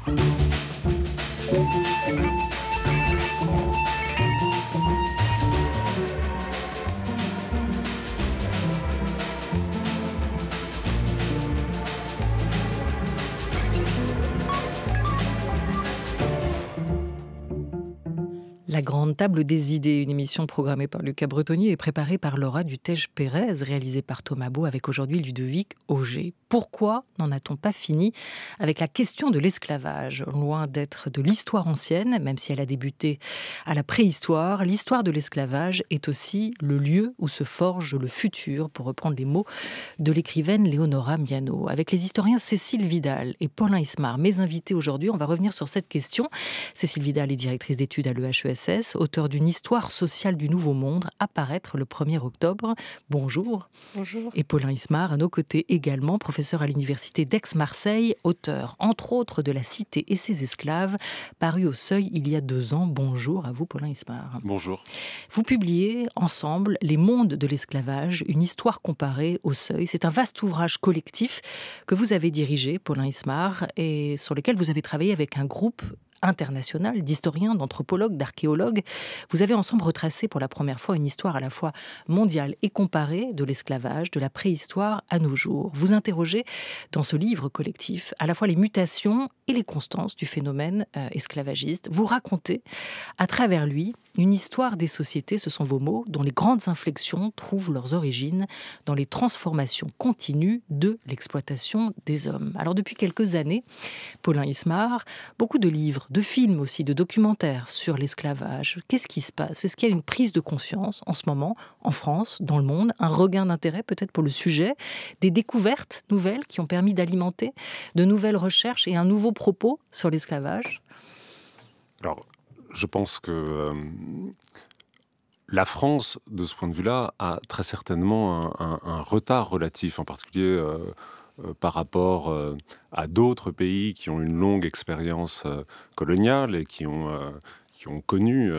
La Grande Table des Idées, une émission programmée par Lucas Bretonnier et préparée par Laura Dutège-Pérez, réalisée par Thomas Beau avec aujourd'hui Ludovic Auger. Pourquoi n'en a-t-on pas fini avec la question de l'esclavage? Loin d'être de l'histoire ancienne, même si elle a débuté à la préhistoire, l'histoire de l'esclavage est aussi le lieu où se forge le futur, pour reprendre les mots de l'écrivaine Léonora Miano. Avec les historiens Cécile Vidal et Paulin Ismar, mes invités aujourd'hui, on va revenir sur cette question. Cécile Vidal est directrice d'études à l'EHESS, auteur d'une histoire sociale du Nouveau Monde, à paraître le 1er octobre. Bonjour. Bonjour. Et Paulin Ismar, à nos côtés également, professeur à l'université d'Aix-Marseille, auteur, entre autres, de La Cité et ses esclaves, paru au Seuil il y a 2 ans. Bonjour à vous, Paulin Ismar. Bonjour. Vous publiez ensemble Les mondes de l'esclavage, une histoire comparée au Seuil. C'est un vaste ouvrage collectif que vous avez dirigé, Paulin Ismar, et sur lequel vous avez travaillé avec un groupe international d'historiens, d'anthropologues, d'archéologues. Vous avez ensemble retracé pour la première fois une histoire à la fois mondiale et comparée de l'esclavage, de la préhistoire à nos jours. Vous interrogez dans ce livre collectif à la fois les mutations et les constances du phénomène esclavagiste. Vous racontez à travers lui une histoire des sociétés, ce sont vos mots, dont les grandes inflexions trouvent leurs origines dans les transformations continues de l'exploitation des hommes. Alors depuis quelques années, Paulin Ismar, beaucoup de livres, de films aussi, de documentaires sur l'esclavage. Qu'est-ce qui se passe? Est-ce qu'il y a une prise de conscience en ce moment, en France, dans le monde, un regain d'intérêt peut-être pour le sujet, des découvertes nouvelles qui ont permis d'alimenter de nouvelles recherches et un nouveau propos sur l'esclavage? Alors, je pense que la France, de ce point de vue-là, a très certainement un retard relatif, en particulier par rapport à d'autres pays qui ont une longue expérience coloniale et qui ont connu,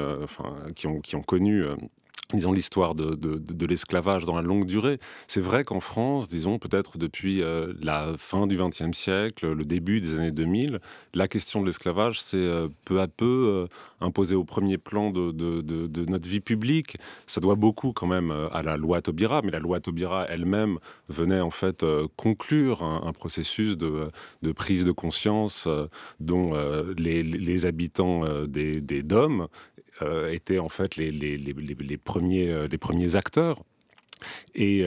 disons, l'histoire de l'esclavage dans la longue durée. C'est vrai qu'en France, disons, peut-être depuis la fin du XXe siècle, le début des années 2000, la question de l'esclavage s'est peu à peu imposée au premier plan de notre vie publique. Ça doit beaucoup quand même à la loi Taubira, mais la loi Taubira elle-même venait en fait conclure un processus de prise de conscience dont les habitants des DOM étaient en fait les premiers acteurs. Et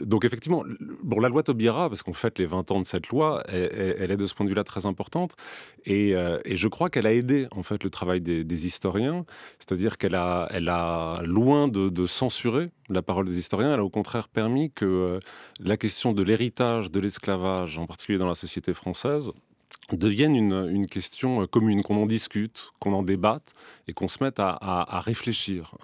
donc effectivement, bon, la loi Taubira, parce qu'on fête les 20 ans de cette loi, elle est de ce point de vue-là très importante. Et je crois qu'elle a aidé en fait le travail des historiens, c'est-à-dire qu'elle a loin de censurer la parole des historiens, elle a au contraire permis que la question de l'héritage de l'esclavage, en particulier dans la société française, devienne une question commune, qu'on en discute, qu'on en débatte et qu'on se mette à réfléchir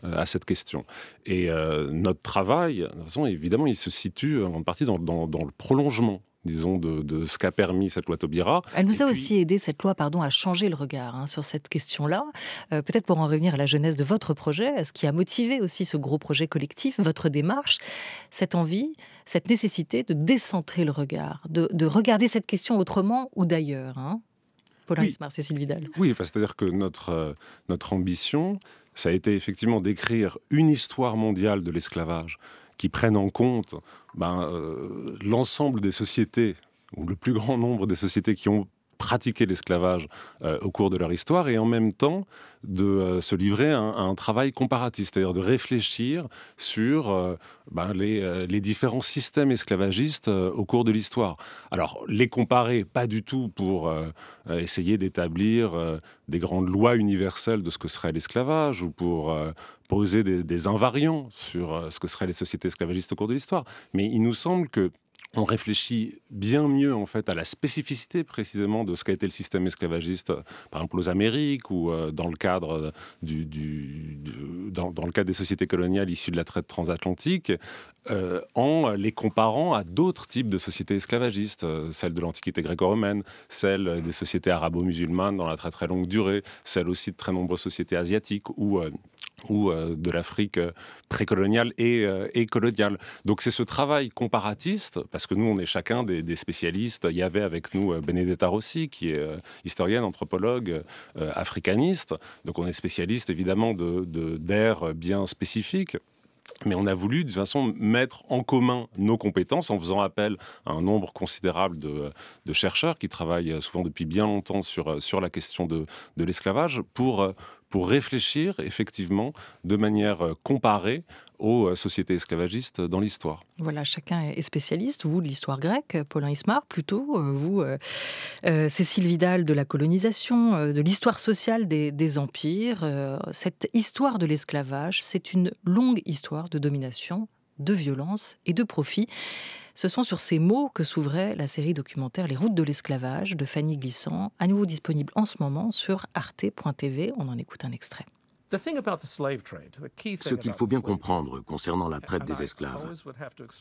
à cette question. Et notre travail, de toute façon, évidemment, il se situe en partie dans le prolongement, disons, de ce qu'a permis cette loi Taubira. Elle nous a aussi aidé, cette loi, à changer le regard sur cette question-là. Peut-être pour en revenir à la genèse de votre projet, ce qui a motivé aussi ce gros projet collectif, votre démarche, cette envie, cette nécessité de décentrer le regard, de regarder cette question autrement ou d'ailleurs. Paulin Ismar, Cécile Vidal. Oui, c'est-à-dire que notre ambition, ça a été effectivement d'écrire une histoire mondiale de l'esclavage qui prenne en compte l'ensemble des sociétés, ou le plus grand nombre des sociétés qui ont pratiqué l'esclavage au cours de leur histoire, et en même temps de se livrer à un travail comparatiste, c'est-à-dire de réfléchir sur les différents systèmes esclavagistes au cours de l'histoire. Alors, les comparer, pas du tout pour essayer d'établir des grandes lois universelles de ce que serait l'esclavage, ou pour poser des invariants sur ce que seraient les sociétés esclavagistes au cours de l'histoire. Mais il nous semble que on réfléchit bien mieux en fait à la spécificité précisément de ce qu'a été le système esclavagiste, par exemple aux Amériques, ou dans le cadre dans le cadre des sociétés coloniales issues de la traite transatlantique, en les comparant à d'autres types de sociétés esclavagistes, celles de l'Antiquité gréco-romaine, celles des sociétés arabo-musulmanes dans la très très longue durée, celles aussi de très nombreuses sociétés asiatiques, où ou de l'Afrique précoloniale et coloniale. Donc c'est ce travail comparatiste, parce que nous on est chacun des spécialistes. Il y avait avec nous Benedetta Rossi, qui est historienne, anthropologue, africaniste. Donc on est spécialiste évidemment d'aires bien spécifiques. Mais on a voulu, de toute façon, mettre en commun nos compétences en faisant appel à un nombre considérable de chercheurs qui travaillent souvent depuis bien longtemps sur la question de l'esclavage pour réfléchir effectivement de manière comparée aux sociétés esclavagistes dans l'histoire. Voilà, chacun est spécialiste. Vous, de l'histoire grecque, Paulin Ismar, plutôt. Vous, Cécile Vidal, de la colonisation, de l'histoire sociale des empires. Cette histoire de l'esclavage, c'est une longue histoire de domination, de violence et de profit. Ce sont sur ces mots que s'ouvrait la série documentaire Les routes de l'esclavage de Fanny Glissant, à nouveau disponible en ce moment sur arte.tv. On en écoute un extrait. Ce qu'il faut bien comprendre concernant la traite des esclaves,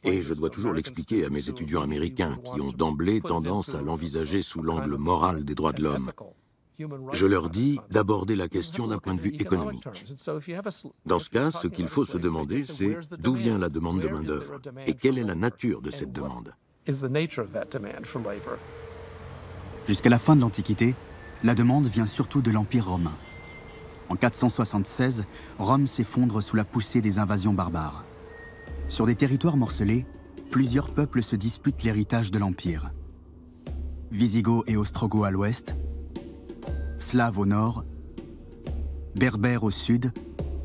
et je dois toujours l'expliquer à mes étudiants américains qui ont d'emblée tendance à l'envisager sous l'angle moral des droits de l'homme, je leur dis d'aborder la question d'un point de vue économique. Dans ce cas, ce qu'il faut se demander, c'est d'où vient la demande de main-d'œuvre et quelle est la nature de cette demande. Jusqu'à la fin de l'Antiquité, la demande vient surtout de l'Empire romain. En 476, Rome s'effondre sous la poussée des invasions barbares. Sur des territoires morcelés, plusieurs peuples se disputent l'héritage de l'Empire. Visigoths et Ostrogoths à l'ouest, Slaves au nord, Berbères au sud,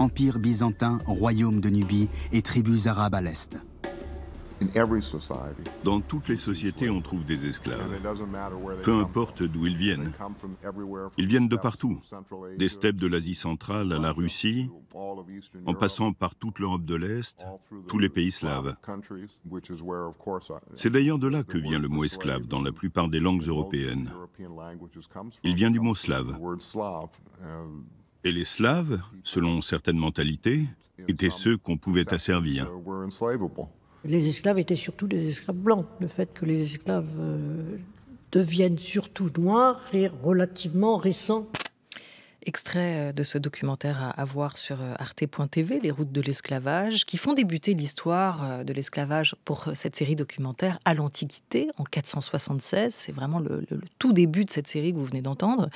Empire byzantin, royaume de Nubie et tribus arabes à l'est. Dans toutes les sociétés, on trouve des esclaves. Peu importe d'où ils viennent. Ils viennent de partout, des steppes de l'Asie centrale à la Russie, en passant par toute l'Europe de l'Est, tous les pays slaves. C'est d'ailleurs de là que vient le mot esclave dans la plupart des langues européennes. Il vient du mot slave. Et les Slaves, selon certaines mentalités, étaient ceux qu'on pouvait asservir. Les esclaves étaient surtout des esclaves blancs. Le fait que les esclaves deviennent surtout noirs est relativement récent. Extrait de ce documentaire à voir sur arte.tv, Les routes de l'esclavage, qui font débuter l'histoire de l'esclavage pour cette série documentaire à l'Antiquité, en 476. C'est vraiment le tout début de cette série que vous venez d'entendre,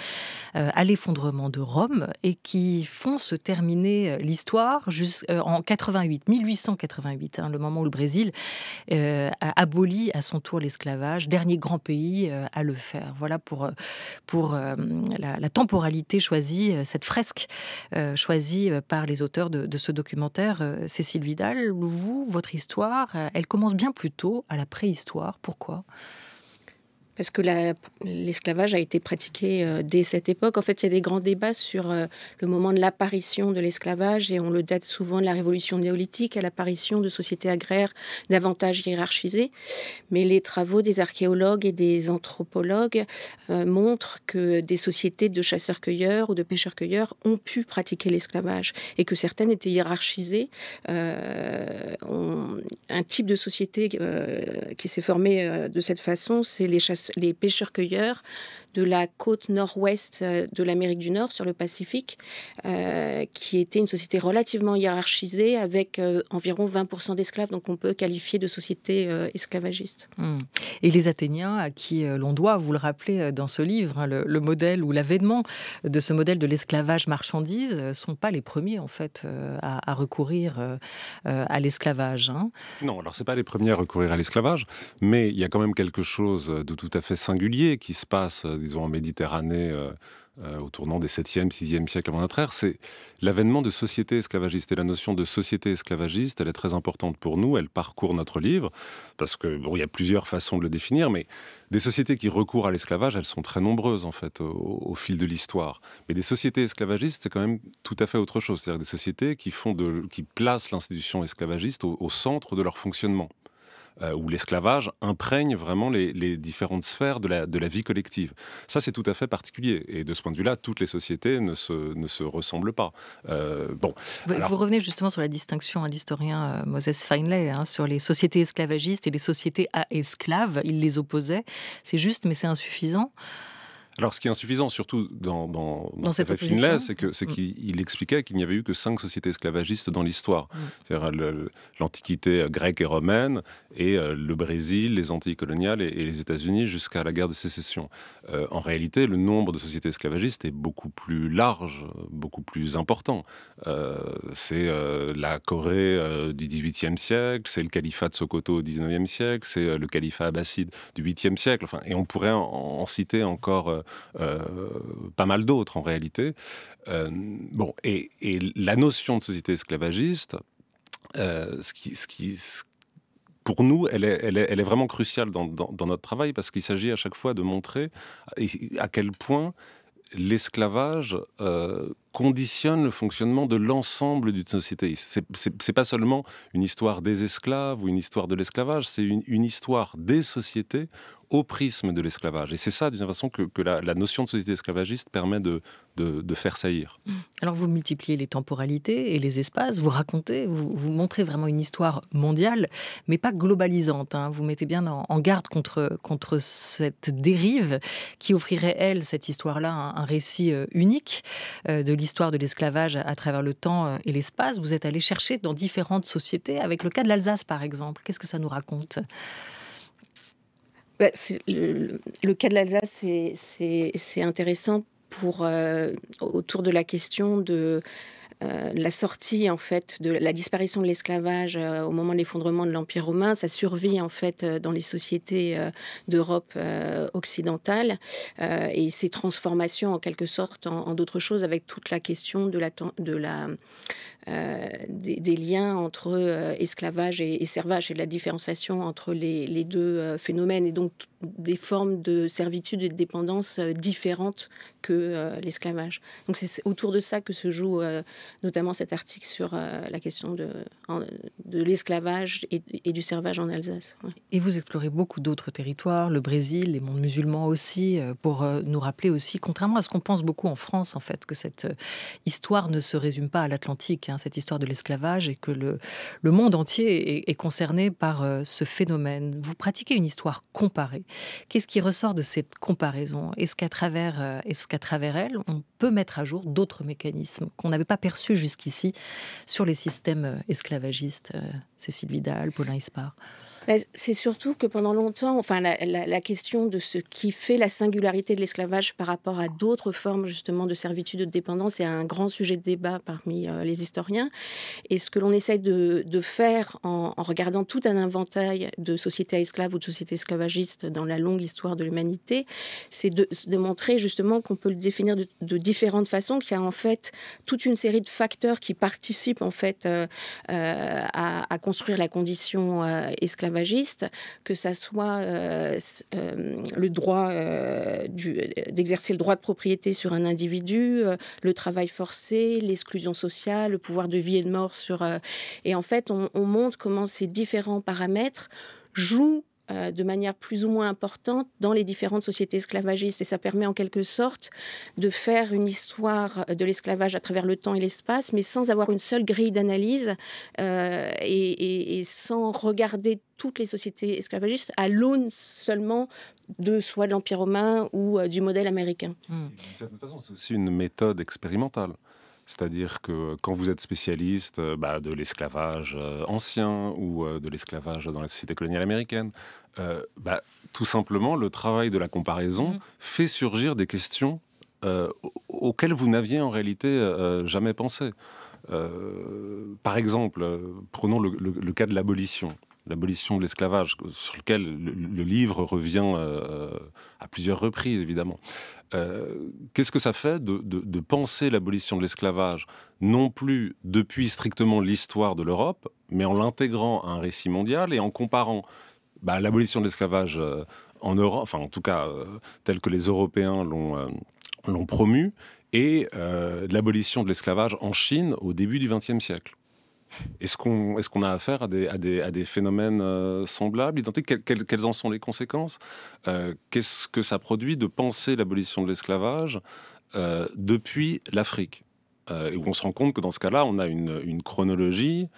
à l'effondrement de Rome, et qui font se terminer l'histoire en 1888, le moment où le Brésil a aboli à son tour l'esclavage, dernier grand pays à le faire. Voilà pour la temporalité choisie, cette fresque choisie par les auteurs de ce documentaire. Cécile Vidal, vous, votre histoire, elle commence bien plus tôt, à la préhistoire. Pourquoi ? Parce que l'esclavage a été pratiqué dès cette époque. En fait, il y a des grands débats sur le moment de l'apparition de l'esclavage, et on le date souvent de la révolution néolithique à l'apparition de sociétés agraires davantage hiérarchisées. Mais les travaux des archéologues et des anthropologues montrent que des sociétés de chasseurs-cueilleurs ou de pêcheurs-cueilleurs ont pu pratiquer l'esclavage, et que certaines étaient hiérarchisées. Un type de société qui s'est formé de cette façon, c'est les pêcheurs-cueilleurs de la côte nord-ouest de l'Amérique du Nord, sur le Pacifique, qui était une société relativement hiérarchisée, avec environ 20% d'esclaves, donc on peut qualifier de société esclavagiste. Et les Athéniens, à qui l'on doit, vous le rappelez dans ce livre, le modèle ou l'avènement de ce modèle de l'esclavage marchandise, ne sont pas les premiers, en fait, à recourir à l'esclavage. Non, alors c'est pas les premiers à recourir à l'esclavage, mais il y a quand même quelque chose de tout à fait singulier qui se passe, disons, en Méditerranée, au tournant des 7e, 6e siècles avant notre ère, c'est l'avènement de sociétés esclavagistes. Et la notion de société esclavagiste, elle est très importante pour nous, elle parcourt notre livre, parce que, bon, il y a plusieurs façons de le définir, mais des sociétés qui recourent à l'esclavage, elles sont très nombreuses, en fait, au fil de l'histoire. Mais des sociétés esclavagistes, c'est quand même tout à fait autre chose. C'est-à-dire des sociétés qui placent l'institution esclavagiste au centre de leur fonctionnement. Où l'esclavage imprègne vraiment les différentes sphères de la vie collective. Ça, c'est tout à fait particulier. Et de ce point de vue-là, toutes les sociétés ne se ressemblent pas. Vous revenez justement sur la distinction à l'historien Moses Feinley, sur les sociétés esclavagistes et les sociétés à esclaves. Il les opposait. C'est juste, mais c'est insuffisant. Alors, ce qui est insuffisant, surtout dans cette Finlay, c'est qu'il expliquait qu'il n'y avait eu que 5 sociétés esclavagistes dans l'histoire. C'est-à-dire l'Antiquité grecque et romaine, et le Brésil, les Antilles coloniales et les États-Unis jusqu'à la guerre de sécession. En réalité, le nombre de sociétés esclavagistes est beaucoup plus large, beaucoup plus important. C'est la Corée du XVIIIe siècle, c'est le califat de Sokoto au XIXe siècle, c'est le califat abbasside du 8e siècle, enfin, et on pourrait en citer encore pas mal d'autres en réalité. Bon, et la notion de société esclavagiste, pour nous, elle est vraiment cruciale dans notre travail, parce qu'il s'agit à chaque fois de montrer à quel point l'esclavage conditionne le fonctionnement de l'ensemble d'une société. C'est pas seulement une histoire des esclaves ou une histoire de l'esclavage, c'est une histoire des sociétés au prisme de l'esclavage. Et c'est ça, d'une façon, que la notion de société esclavagiste permet de faire saillir. Alors vous multipliez les temporalités et les espaces, vous racontez, vous montrez vraiment une histoire mondiale, mais pas globalisante. Vous mettez bien en garde contre cette dérive qui offrirait, elle, cette histoire-là, un récit unique de l'histoire de l'esclavage à travers le temps et l'espace. Vous êtes allé chercher dans différentes sociétés, avec le cas de l'Alsace, par exemple. Qu'est-ce que ça nous raconte ? Le cas de l'Alsace, c'est intéressant autour de la question de la sortie, en fait, de la disparition de l'esclavage au moment de l'effondrement de l'Empire romain, sa survie, en fait, dans les sociétés d'Europe occidentale, et ses transformations, en quelque sorte, en d'autres choses, avec toute la question des liens entre esclavage et servage, et de la différenciation entre les deux phénomènes, et donc des formes de servitude et de dépendance différentes que l'esclavage. Donc c'est autour de ça que se joue notamment cet article sur la question de l'esclavage et du servage en Alsace. Ouais. Et vous explorez beaucoup d'autres territoires, le Brésil, les mondes musulmans aussi, pour nous rappeler aussi, contrairement à ce qu'on pense beaucoup en France, en fait, que cette histoire ne se résume pas à l'Atlantique, cette histoire de l'esclavage, et que le monde entier est concerné par ce phénomène. Vous pratiquez une histoire comparée. Qu'est-ce qui ressort de cette comparaison ? Est-ce qu'à travers elle, on peut mettre à jour d'autres mécanismes qu'on n'avait pas perçus jusqu'ici sur les systèmes esclavagistes ? Cécile Vidal, Paulin Hispard. C'est surtout que pendant longtemps, enfin, la question de ce qui fait la singularité de l'esclavage par rapport à d'autres formes justement de servitude et de dépendance est un grand sujet de débat parmi les historiens. Et ce que l'on essaye de faire en regardant tout un inventaire de sociétés esclaves ou de sociétés esclavagistes dans la longue histoire de l'humanité, c'est de montrer justement qu'on peut le définir de différentes façons, qu'il y a en fait toute une série de facteurs qui participent en fait à construire la condition esclavagiste, que ça soit le droit d'exercer le droit de propriété sur un individu, le travail forcé, l'exclusion sociale, le pouvoir de vie et de mort et en fait, on montre comment ces différents paramètres jouent de manière plus ou moins importante dans les différentes sociétés esclavagistes. Et ça permet en quelque sorte de faire une histoire de l'esclavage à travers le temps et l'espace, mais sans avoir une seule grille d'analyse et sans regarder toutes les sociétés esclavagistes à l'aune seulement soit de l'Empire romain ou du modèle américain. D'une certaine façon, c'est aussi une méthode expérimentale. C'est-à-dire que quand vous êtes spécialiste de l'esclavage ancien ou de l'esclavage dans la société coloniale américaine, tout simplement, le travail de la comparaison fait surgir des questions auxquelles vous n'aviez en réalité jamais pensé. Par exemple, prenons le cas de l'abolition de l'esclavage, sur lequel le livre revient à plusieurs reprises, évidemment. Qu'est-ce que ça fait de penser l'abolition de l'esclavage, non plus depuis strictement l'histoire de l'Europe, mais en l'intégrant à un récit mondial et en comparant l'abolition de l'esclavage en Europe, enfin en tout cas tel que les Européens l'ont promu, et l'abolition de l'esclavage en Chine au début du XXe siècle. Est-ce qu'on a affaire à des phénomènes semblables, identiques ? Quelles en sont les conséquences ? Qu'est-ce que ça produit de penser l'abolition de l'esclavage depuis l'Afrique ? Et où on se rend compte que dans ce cas-là, on a une chronologie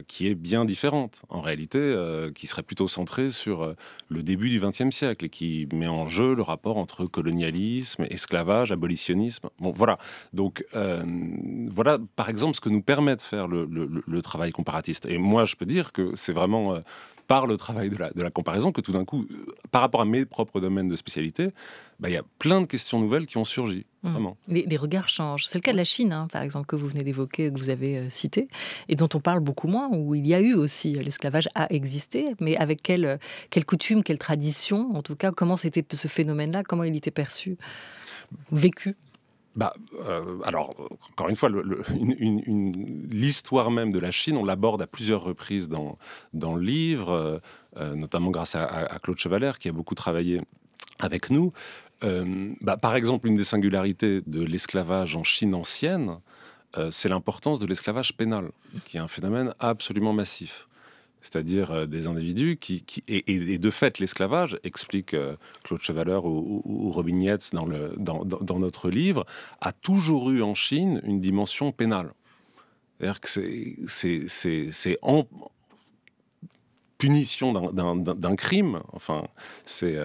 qui est bien différente, en réalité, qui serait plutôt centrée sur le début du XXe siècle et qui met en jeu le rapport entre colonialisme, esclavage, abolitionnisme. Bon, voilà. Donc, voilà, par exemple, ce que nous permet de faire le travail comparatiste. Et moi, je peux dire que c'est vraiment par le travail de la comparaison que tout d'un coup, par rapport à mes propres domaines de spécialité, il y a plein de questions nouvelles qui ont surgi. Vraiment. Les regards changent. C'est le cas de la Chine, hein, par exemple, que vous venez d'évoquer, que vous avez cité, et dont on parle beaucoup moins, où il y a eu aussi, l'esclavage a existé, mais avec quelle coutume, quelle tradition, en tout cas, comment c'était ce phénomène-là, comment il était perçu, vécu? Alors, encore une fois, l'histoire même de la Chine, on l'aborde à plusieurs reprises dans le livre, notamment grâce à Claude Chevalère, qui a beaucoup travaillé avec nous. Par exemple, une des singularités de l'esclavage en Chine ancienne, c'est l'importance de l'esclavage pénal, qui est un phénomène absolument massif. C'est-à-dire des individus et de fait, l'esclavage, explique Claude Chevaleur ou Robin Yates dans notre livre, a toujours eu en Chine une dimension pénale. C'est-à-dire que c'est en punition d'un crime, enfin, c'est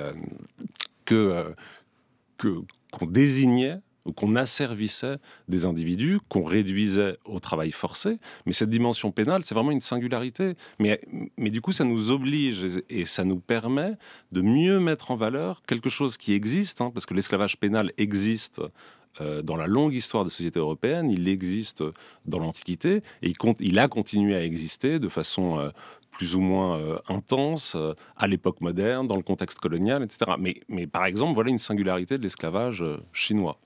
qu'on désignait ou qu'on asservissait des individus, qu'on réduisait au travail forcé. Mais cette dimension pénale, c'est vraiment une singularité. Mais du coup, ça nous oblige et ça nous permet de mieux mettre en valeur quelque chose qui existe, hein, parce que l'esclavage pénal existe dans la longue histoire des sociétés européennes, il existe dans l'Antiquité, et il a continué à exister de façon plus ou moins intense à l'époque moderne, dans le contexte colonial, etc. Mais par exemple, voilà une singularité de l'esclavage chinois.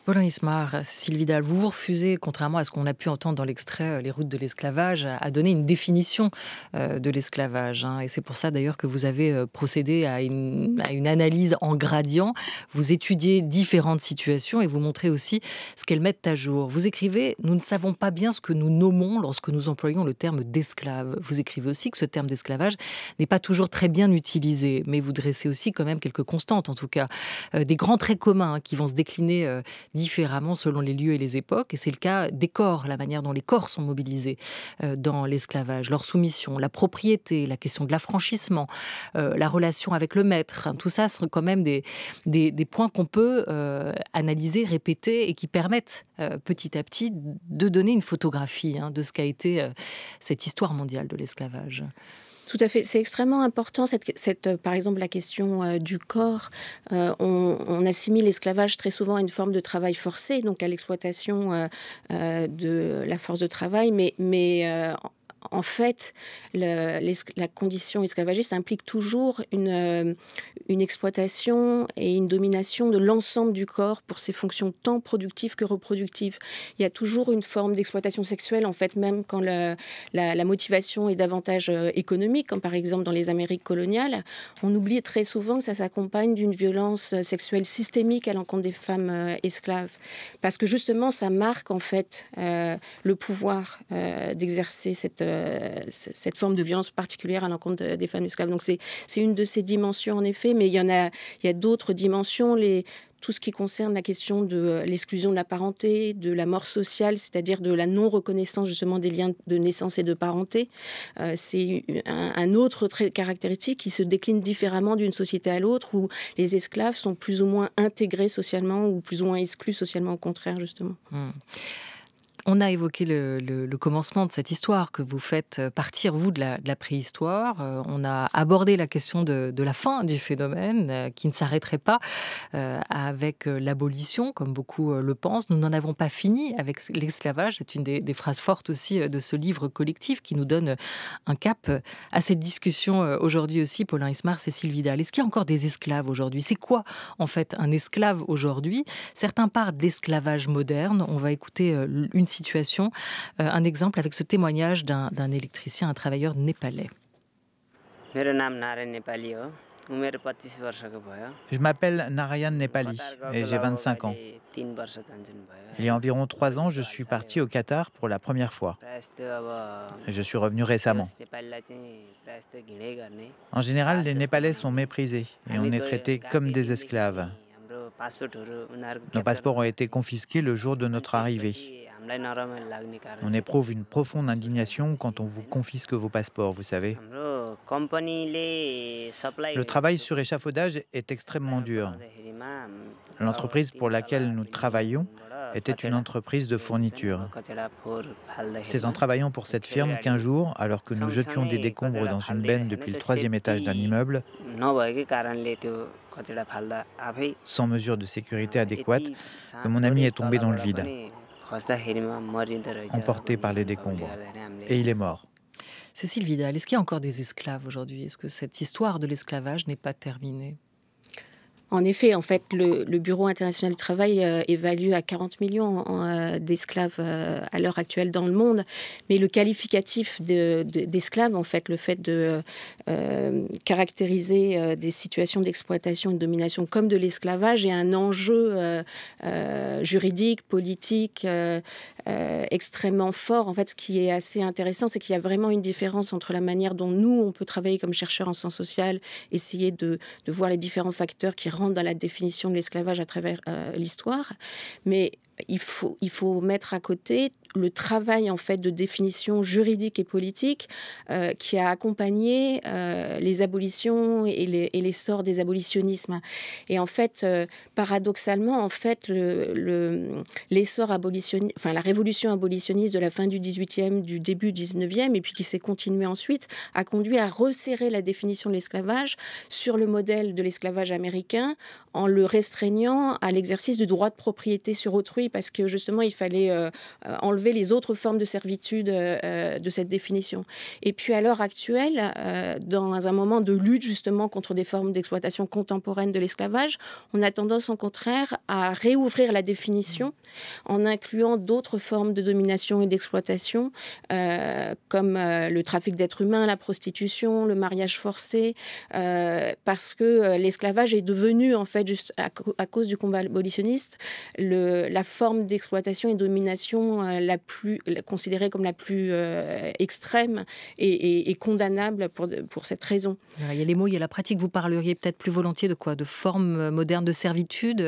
Paulin Ismar, Cécile Vidal, vous refusez, contrairement à ce qu'on a pu entendre dans l'extrait Les routes de l'esclavage, à donner une définition de l'esclavage. Et c'est pour ça d'ailleurs que vous avez procédé à une analyse en gradient. Vous étudiez différentes situations et vous montrez aussi ce qu'elles mettent à jour. Vous écrivez « Nous ne savons pas bien ce que nous nommons lorsque nous employons le terme d'esclave ». Vous écrivez aussi que ce terme d'esclavage n'est pas toujours très bien utilisé, mais vous dressez aussi quand même quelques constantes, en tout cas, des grands traits communs qui vont se décliner différemment selon les lieux et les époques, et c'est le cas des corps, la manière dont les corps sont mobilisés dans l'esclavage, leur soumission, la propriété, la question de l'affranchissement, la relation avec le maître. Tout ça sont quand même des points qu'on peut analyser, répéter, et qui permettent petit à petit de donner une photographie de ce qu'a été cette histoire mondiale de l'esclavage. Tout à fait, c'est extrêmement important, par exemple la question du corps. On assimile l'esclavage très souvent à une forme de travail forcé, donc à l'exploitation de la force de travail, mais en fait, la condition esclavagiste implique toujours une exploitation et une domination de l'ensemble du corps pour ses fonctions tant productives que reproductives. Il y a toujours une forme d'exploitation sexuelle, en fait, même quand la motivation est davantage économique, comme par exemple dans les Amériques coloniales. On oublie très souvent que ça s'accompagne d'une violence sexuelle systémique à l'encontre des femmes esclaves. Parce que justement, ça marque en fait le pouvoir d'exercer cette forme de violence particulière à l'encontre des femmes esclaves. Donc c'est une de ces dimensions en effet, mais il y a d'autres dimensions, tout ce qui concerne la question de l'exclusion de la parenté, de la mort sociale, c'est-à-dire de la non-reconnaissance justement des liens de naissance et de parenté. C'est un autre trait caractéristique qui se décline différemment d'une société à l'autre, où les esclaves sont plus ou moins intégrés socialement ou plus ou moins exclus socialement, au contraire justement. On a évoqué le commencement de cette histoire que vous faites partir, vous, de la préhistoire. On a abordé la question de la fin du phénomène, qui ne s'arrêterait pas avec l'abolition, comme beaucoup le pensent. Nous n'en avons pas fini avec l'esclavage. C'est une des phrases fortes aussi de ce livre collectif qui nous donne un cap à cette discussion aujourd'hui aussi, Paulin Ismar, Cécile Vidal. Est-ce qu'il y a encore des esclaves aujourd'hui? C'est quoi, en fait, un esclave aujourd'hui? Certains parlent d'esclavage moderne. On va écouter une situation, un exemple avec ce témoignage d'un électricien, un travailleur népalais. Je m'appelle Narayan Nepali et j'ai 25 ans. Il y a environ 3 ans, je suis parti au Qatar pour la première fois. Et je suis revenu récemment. En général, les Népalais sont méprisés et on est traités comme des esclaves. Nos passeports ont été confisqués le jour de notre arrivée. On éprouve une profonde indignation quand on vous confisque vos passeports, vous savez. Le travail sur échafaudage est extrêmement dur. L'entreprise pour laquelle nous travaillons était une entreprise de fourniture. C'est en travaillant pour cette firme qu'un jour, alors que nous jetions des décombres dans une benne depuis le 3e étage d'un immeuble, sans mesure de sécurité adéquate, que mon ami est tombé dans le vide, emporté par les décombres. Et il est mort. Cécile Vidal, est-ce qu'il y a encore des esclaves aujourd'hui? Est-ce que cette histoire de l'esclavage n'est pas terminée? En effet, en fait, le Bureau international du travail évalue à 40 millions d'esclaves à l'heure actuelle dans le monde. Mais le qualificatif d'esclave, en fait, le fait de caractériser des situations d'exploitation et de domination comme de l'esclavage est un enjeu juridique, politique, extrêmement fort. En fait, ce qui est assez intéressant, c'est qu'il y a vraiment une différence entre la manière dont nous, on peut travailler comme chercheurs en sciences sociales, essayer de voir les différents facteurs qui rentrent dans la définition de l'esclavage à travers l'histoire. Mais il faut mettre à côté le travail en fait de définition juridique et politique qui a accompagné les abolitions et l'essor des abolitionnismes. Et en fait, paradoxalement, en fait, l'essor abolitionniste, enfin la révolution abolitionniste de la fin du 18e, du début du 19e, et puis qui s'est continuée ensuite, a conduit à resserrer la définition de l'esclavage sur le modèle de l'esclavage américain, en le restreignant à l'exercice du droit de propriété sur autrui, parce que justement, il fallait enlever les autres formes de servitude de cette définition. Et puis à l'heure actuelle, dans un moment de lutte justement contre des formes d'exploitation contemporaine de l'esclavage, on a tendance au contraire à réouvrir la définition en incluant d'autres formes de domination et d'exploitation, comme le trafic d'êtres humains, la prostitution, le mariage forcé, parce que l'esclavage est devenu, en fait, juste à cause du combat abolitionniste, la forme d'exploitation et de domination considérée comme la plus extrême et condamnable pour cette raison. Il y a les mots, il y a la pratique. Vous parleriez peut-être plus volontiers de quoi? De formes modernes de servitude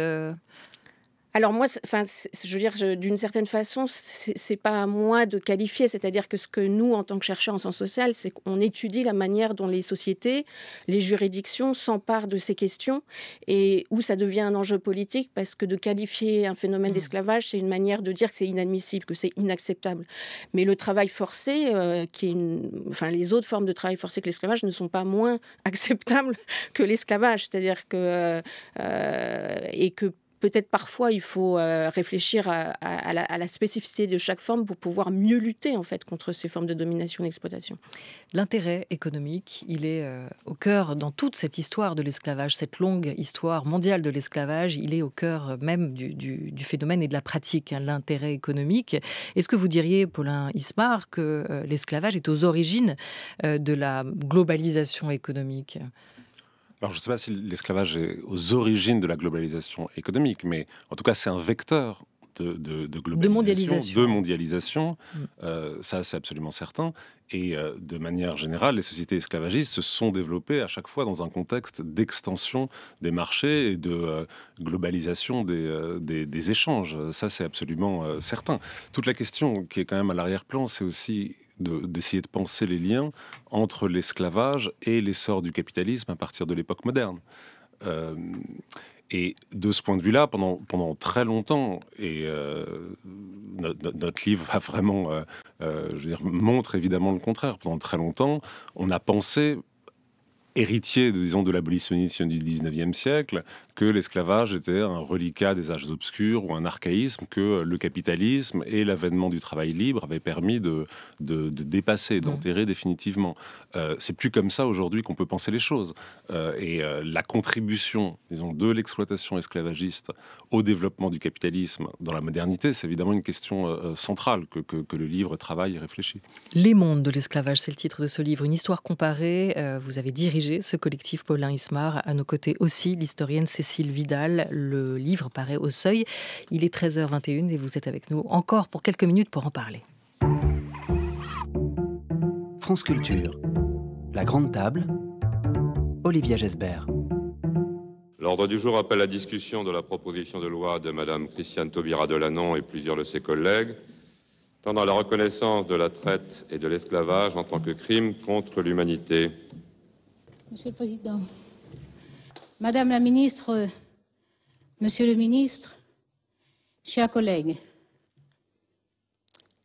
Alors moi, je veux dire, d'une certaine façon, c'est pas à moi de qualifier. C'est-à-dire que ce que nous, en tant que chercheurs en sciences sociales, c'est qu'on étudie la manière dont les sociétés, les juridictions s'emparent de ces questions et où ça devient un enjeu politique, parce que de qualifier un phénomène d'esclavage, c'est une manière de dire que c'est inadmissible, que c'est inacceptable. Mais le travail forcé, les autres formes de travail forcé que l'esclavage ne sont pas moins acceptables que l'esclavage. C'est-à-dire que peut-être parfois il faut réfléchir à la spécificité de chaque forme pour pouvoir mieux lutter en fait contre ces formes de domination et d'exploitation. L'intérêt économique, il est au cœur, dans toute cette histoire de l'esclavage, cette longue histoire mondiale de l'esclavage, il est au cœur même du phénomène et de la pratique, l'intérêt économique. Est-ce que vous diriez, Paulin Ismar, que l'esclavage est aux origines de la globalisation économique ? Alors, je ne sais pas si l'esclavage est aux origines de la globalisation économique, mais en tout cas, c'est un vecteur de globalisation, de mondialisation. Ça, c'est absolument certain. Et de manière générale, les sociétés esclavagistes se sont développées à chaque fois dans un contexte d'extension des marchés et de globalisation des échanges. Ça, c'est absolument certain. Toute la question qui est quand même à l'arrière-plan, c'est aussi d'essayer de penser les liens entre l'esclavage et l'essor du capitalisme à partir de l'époque moderne. Et de ce point de vue-là, pendant très longtemps, et notre livre va vraiment, montre évidemment le contraire. Pendant très longtemps, on a pensé, héritier, disons, de l'abolitionnisme du 19e siècle, que l'esclavage était un reliquat des âges obscurs ou un archaïsme que le capitalisme et l'avènement du travail libre avaient permis de dépasser, d'enterrer définitivement. C'est plus comme ça aujourd'hui qu'on peut penser les choses. La contribution, disons, de l'exploitation esclavagiste au développement du capitalisme dans la modernité, c'est évidemment une question centrale que le livre travaille et réfléchit. Les mondes de l'esclavage, c'est le titre de ce livre. Une histoire comparée. Vous avez dirigé ce collectif, Paulin Ismar. À nos côtés aussi, l'historienne Cécile Vidal. Le livre paraît au Seuil. Il est 13h21 et vous êtes avec nous encore pour quelques minutes pour en parler. France Culture. La Grande Table. Olivia Gesbert. L'ordre du jour appelle la discussion de la proposition de loi de Madame Christiane Taubira Delanon et plusieurs de ses collègues tendant à la reconnaissance de la traite et de l'esclavage en tant que crime contre l'humanité. Monsieur le Président, Madame la Ministre, Monsieur le Ministre, chers collègues,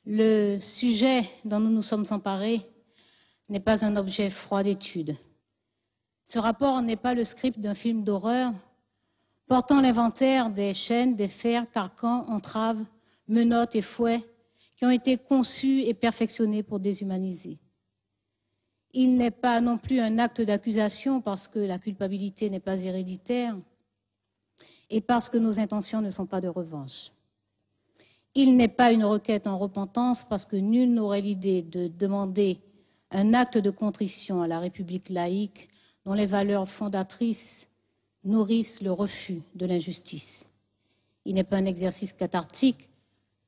le sujet dont nous nous sommes emparés n'est pas un objet froid d'étude. Ce rapport n'est pas le script d'un film d'horreur portant l'inventaire des chaînes, des fers, carcans, entraves, menottes et fouets qui ont été conçus et perfectionnés pour déshumaniser. Il n'est pas non plus un acte d'accusation parce que la culpabilité n'est pas héréditaire et parce que nos intentions ne sont pas de revanche. Il n'est pas une requête en repentance parce que nul n'aurait l'idée de demander un acte de contrition à la République laïque dont les valeurs fondatrices nourrissent le refus de l'injustice. Il n'est pas un exercice cathartique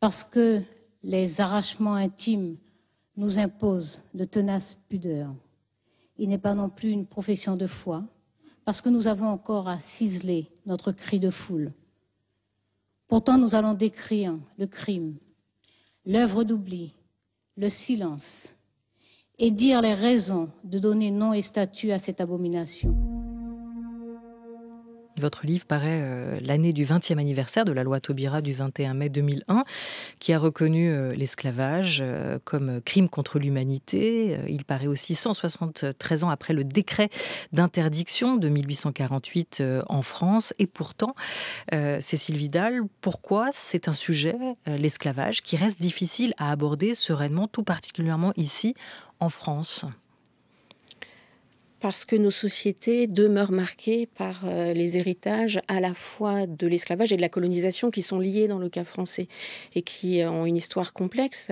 parce que les arrachements intimes nous imposent de tenaces pudeurs. Il n'est pas non plus une profession de foi parce que nous avons encore à ciseler notre cri de foule. Pourtant, nous allons décrire le crime, l'œuvre d'oubli, le silence et dire les raisons de donner nom et statut à cette abomination. Votre livre paraît l'année du 20e anniversaire de la loi Taubira du 21 mai 2001, qui a reconnu l'esclavage comme crime contre l'humanité. Il paraît aussi 173 ans après le décret d'interdiction de 1848 en France. Et pourtant, Cécile Vidal, pourquoi c'est un sujet, l'esclavage, qui reste difficile à aborder sereinement, tout particulièrement ici, en France ? Parce que nos sociétés demeurent marquées par les héritages à la fois de l'esclavage et de la colonisation qui sont liés dans le cas français et qui ont une histoire complexe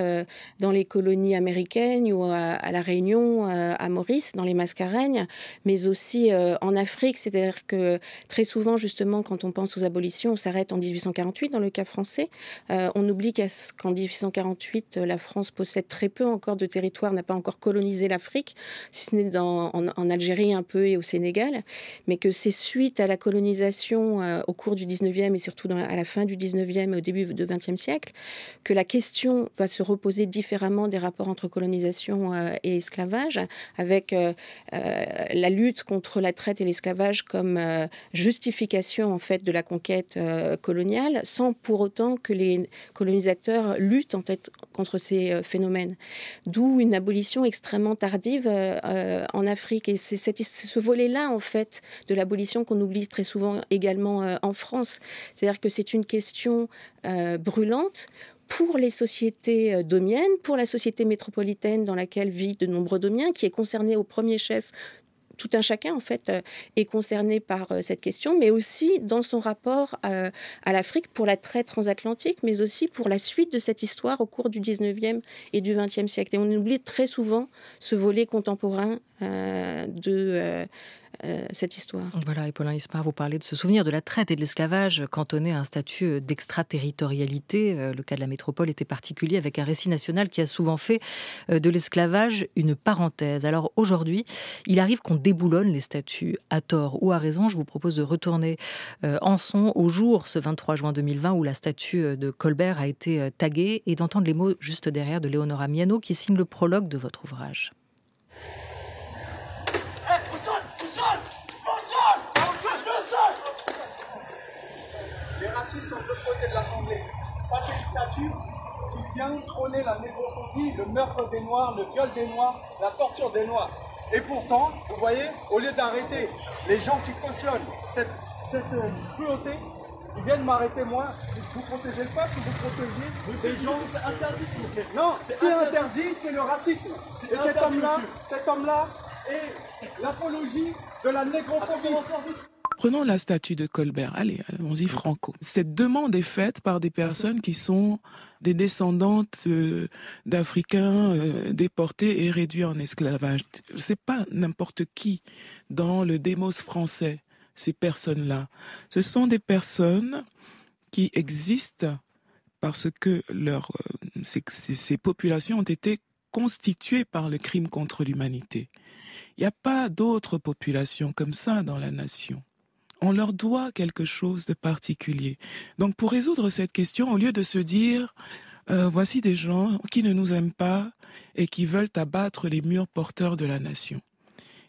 dans les colonies américaines ou à La Réunion, à Maurice, dans les Mascareignes, mais aussi en Afrique. C'est-à-dire que très souvent, justement, quand on pense aux abolitions, on s'arrête en 1848 dans le cas français. On oublie qu'en 1848, la France possède très peu encore de territoire, n'a pas encore colonisé l'Afrique, si ce n'est en Algérie un peu et au Sénégal, mais que c'est suite à la colonisation au cours du 19e et surtout à la fin du 19e et au début du 20e siècle que la question va se reposer différemment des rapports entre colonisation et esclavage, avec la lutte contre la traite et l'esclavage comme justification en fait de la conquête coloniale, sans pour autant que les colonisateurs luttent en fait contre ces phénomènes. D'où une abolition extrêmement tardive en Afrique. Et c'est ce volet-là, en fait, de l'abolition qu'on oublie très souvent également en France. C'est-à-dire que c'est une question brûlante pour les sociétés domiennes, pour la société métropolitaine dans laquelle vivent de nombreux domiens, qui est concernée au premier chef. Tout un chacun, en fait, est concerné par cette question, mais aussi dans son rapport à l'Afrique pour la traite transatlantique, mais aussi pour la suite de cette histoire au cours du 19e et du 20e siècle. Et on oublie très souvent ce volet contemporain de cette histoire. Voilà, et Paulin Ismar, vous parlez de ce souvenir de la traite et de l'esclavage cantonné à un statut d'extraterritorialité. Le cas de la métropole était particulier, avec un récit national qui a souvent fait de l'esclavage une parenthèse. Alors aujourd'hui, il arrive qu'on déboulonne les statuts à tort ou à raison. Je vous propose de retourner en son au jour, ce 23 juin 2020, où la statue de Colbert a été taguée, et d'entendre les mots juste derrière de Léonora Miano, qui signe le prologue de votre ouvrage. Les racistes sont de l'autre côté de l'Assemblée. Ça, c'est une statue qui vient prôner la négrophobie, le meurtre des Noirs, le viol des Noirs, la torture des Noirs. Et pourtant, vous voyez, au lieu d'arrêter les gens qui cautionnent cette cruauté, ils viennent m'arrêter moi. Vous protégez le peuple, vous protégez les gens. C'est interdit, s'il vous plaît. Non, ce qui est interdit, c'est le racisme. Et cet homme-là est l'apologie de la négrophobie. Prenons la statue de Colbert. Allez, allons-y franco. Cette demande est faite par des personnes qui sont des descendantes d'Africains déportés et réduits en esclavage. C'est pas n'importe qui dans le démos français, ces personnes-là. Ce sont des personnes qui existent parce que ces populations ont été constituées par le crime contre l'humanité. Il n'y a pas d'autres populations comme ça dans la nation. On leur doit quelque chose de particulier. Donc pour résoudre cette question, au lieu de se dire voici des gens qui ne nous aiment pas et qui veulent abattre les murs porteurs de la nation.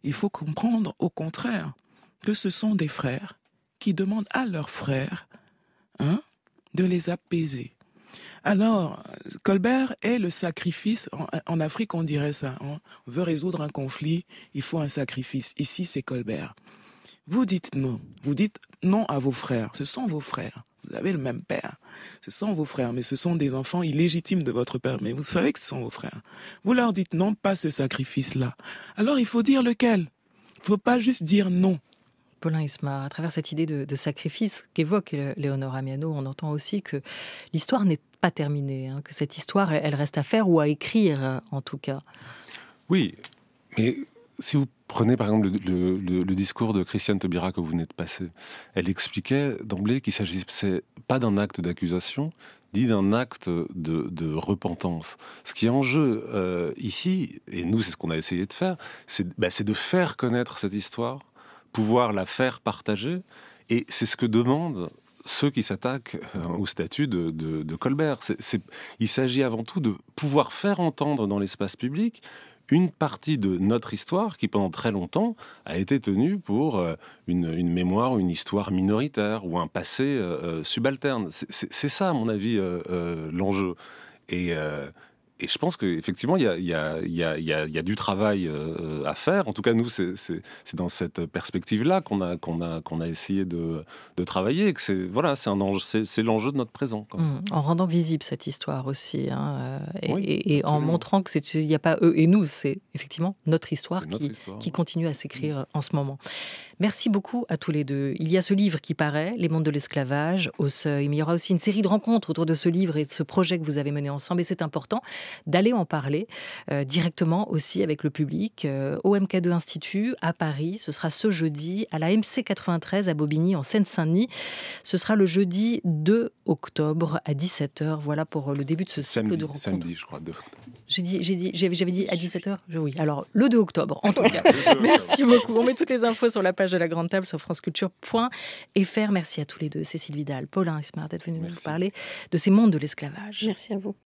Il faut comprendre, au contraire, que ce sont des frères qui demandent à leurs frères de les apaiser. Alors, Colbert est le sacrifice. En Afrique, on dirait ça. On veut résoudre un conflit, il faut un sacrifice. Ici, c'est Colbert. Vous dites non. Vous dites non à vos frères. Ce sont vos frères. Vous avez le même père. Ce sont vos frères, mais ce sont des enfants illégitimes de votre père. Mais vous savez que ce sont vos frères. Vous leur dites non, pas ce sacrifice-là. Alors, il faut dire lequel. Il ne faut pas juste dire non. Paulin Ismar, à travers cette idée de sacrifice qu'évoque Léonora Miano, on entend aussi que l'histoire n'est pas terminée, que cette histoire, elle reste à faire ou à écrire, en tout cas. Oui, mais si vous prenez par exemple le discours de Christiane Taubira que vous venez de passer, elle expliquait d'emblée qu'il ne s'agissait pas d'un acte d'accusation, ni d'un acte de repentance. Ce qui est en jeu ici, et nous c'est ce qu'on a essayé de faire, c'est de faire connaître cette histoire, pouvoir la faire partager, et c'est ce que demandent ceux qui s'attaquent au statut de Colbert. Il s'agit avant tout de pouvoir faire entendre dans l'espace public une partie de notre histoire qui, pendant très longtemps, a été tenue pour une mémoire, une histoire minoritaire ou un passé subalterne. C'est ça, à mon avis, l'enjeu. Et je pense qu'effectivement, il y a du travail à faire. En tout cas, nous, c'est dans cette perspective-là qu'on a essayé de travailler. Et que c'est l'enjeu de notre présent. En rendant visible cette histoire aussi, et en montrant que il n'y a pas eux et nous, c'est effectivement notre histoire qui continue à s'écrire en ce moment. Merci beaucoup à tous les deux. Il y a ce livre qui paraît, Les mondes de l'esclavage, au Seuil, mais il y aura aussi une série de rencontres autour de ce livre et de ce projet que vous avez mené ensemble. Et c'est important d'aller en parler directement aussi avec le public au MK2 Institut à Paris. Ce sera ce jeudi à la MC 93 à Bobigny en Seine-Saint-Denis. Ce sera le jeudi 2 octobre à 17h. Voilà pour le début de ce cycle de rencontres. Samedi, je crois, 2 octobre. J'avais dit à 17h. Oui, alors le 2 octobre en tout cas. Merci beaucoup. On met toutes les infos sur la page de la Grande Table sur franceculture.fr. Merci à tous les deux, Cécile Vidal, Paulin Ismar, d'être venus nous parler de ces mondes de l'esclavage. Merci à vous.